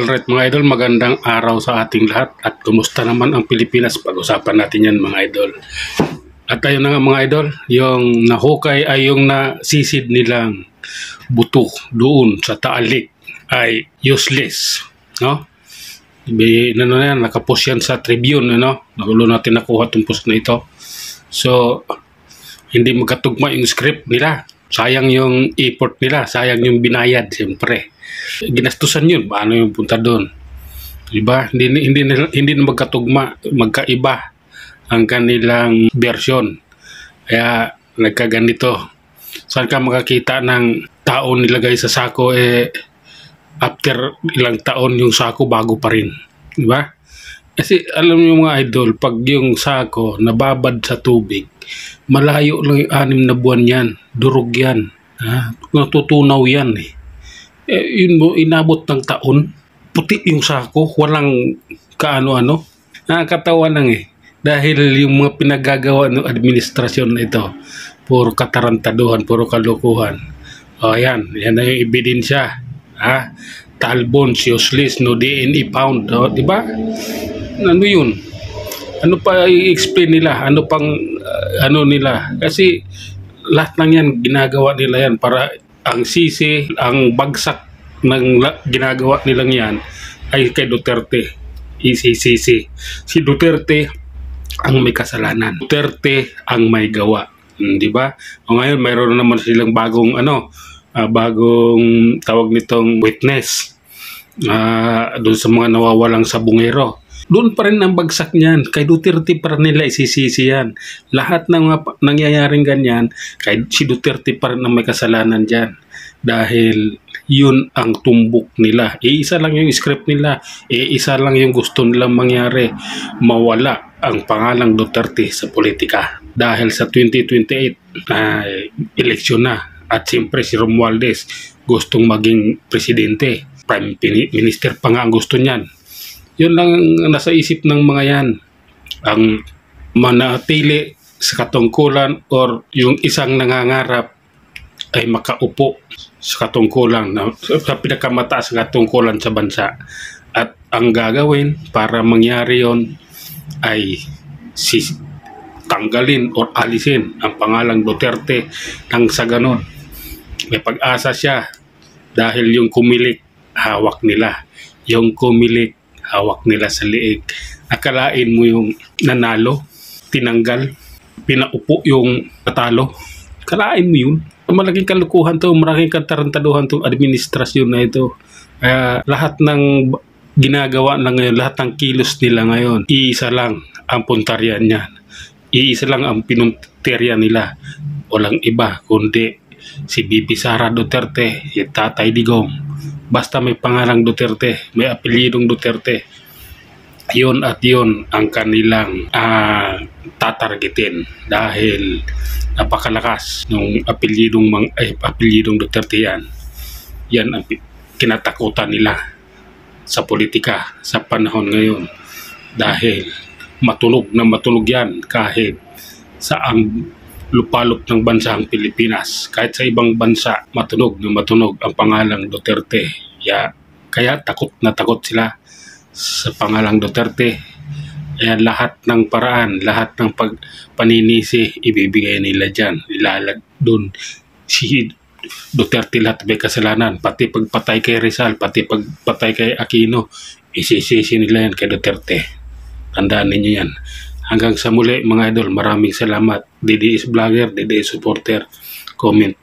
Alright mga idol, magandang araw sa ating lahat at kumusta naman ang Pilipinas? Pag-usapan natin yan mga idol. At ayun na nga mga idol, yung nahukay ay yung nasisid nilang buto doon sa Taalik ay useless, no? Nakapost yan sa Tribune, no? Nagulo natin nakuha itong post na ito. So, hindi magkatugma yung script nila. Sayang yung effort nila, sayang yung binayad, siyempre. Ginastusan yun, paano yung punta doon? Diba? Hindi na magkatugma, magkaiba ang kanilang version. Kaya nagkaganito. Saan ka makakita ng taon nilagay sa sako, after ilang taon yung sako bago pa rin. Diba? Kasi alam niyo mga idol, pag yung sako nababad sa tubig, malayo lang yung 6 na buwan yan, durog yan, natutunaw yan yun mo, inabot ng taon, puti yung sako, walang kaano-ano, nakakatawa lang dahil yung mga pinagagawa ng administrasyon na ito, puro katarantaduhan, puro kalukuhan. Yan na yung ebidensya, talbon, useless, no DNA found, di ba? Ano yun? Ano pa i-explain nila? Ano pang ano nila? Kasi lahat ng yan, ginagawa nila yan para ang sisi, ang bagsak ng ginagawa nilang yan ay kay Duterte. Isisisi. Si Duterte ang may kasalanan. Duterte ang may gawa. Di ba? O ngayon, mayroon naman silang bagong bagong tawag nitong witness doon sa mga nawawalang sabungero. Doon pa rin ang bagsak niyan. Kay Duterte pa rin nila isisisi yan. Lahat ng mga nangyayaring ganyan, kay si Duterte pa rin ang may kasalanan dyan. Dahil yun ang tumbok nila. Iisa lang yung script nila. Iisa lang yung gusto nilang mangyari. Mawala ang pangalang Duterte sa politika. Dahil sa 2028, eleksyon na. At siyempre si Romualdez gustong maging presidente. Prime Minister pa nga ang gusto niyan. Yun lang nasa isip ng mga yan. Ang manatili sa katungkulan or yung isang nangangarap ay makaupo sa katungkulan, sa pinakamataas na katungkulan sa bansa. At ang gagawin para mangyari yon ay tanggalin o alisin ang pangalang Duterte nang sa ganon. May pag-asa siya dahil yung kumilik, hawak nila. Yung kumilik, hawak nila sa liig. Akalain mo yung nanalo, tinanggal, pinaupo yung natalo. Akalain mo yun. Malaking kalukuhan to, malaking katarantaduhan to administrasyon na ito. Lahat ng ginagawa na ngayon, lahat ng kilos nila ngayon, iisa lang ang puntaryan niyan. Iisa lang ang pinunterian nila. Walang iba, kundi si Bibi Sara Duterte, si Tatay Digong. Basta may pangalang Duterte, may apelyidong Duterte, yun at yun ang kanilang tatargetin dahil napakalakas ng apelyidong Duterte yan. Yan ang kinatakutan nila sa politika sa panahon ngayon dahil matunog na matunog yan kahit saang lupalop ng bansang Pilipinas. Kahit sa ibang bansa, matunog na matunog ang pangalang Duterte. Kaya takot na takot sila sa pangalang Duterte. Kaya lahat ng paraan, lahat ng paninisi, ibibigay nila dyan. Ilalag doon. Si Duterte lahat may kasalanan. Pati pagpatay kay Rizal, pati pagpatay kay Aquino, isisisi nila yan kay Duterte. Tandaan ninyo yan. Hanggang sa muli mga idol, maraming salamat. DDS Vlogger, DDS Supporter, comment.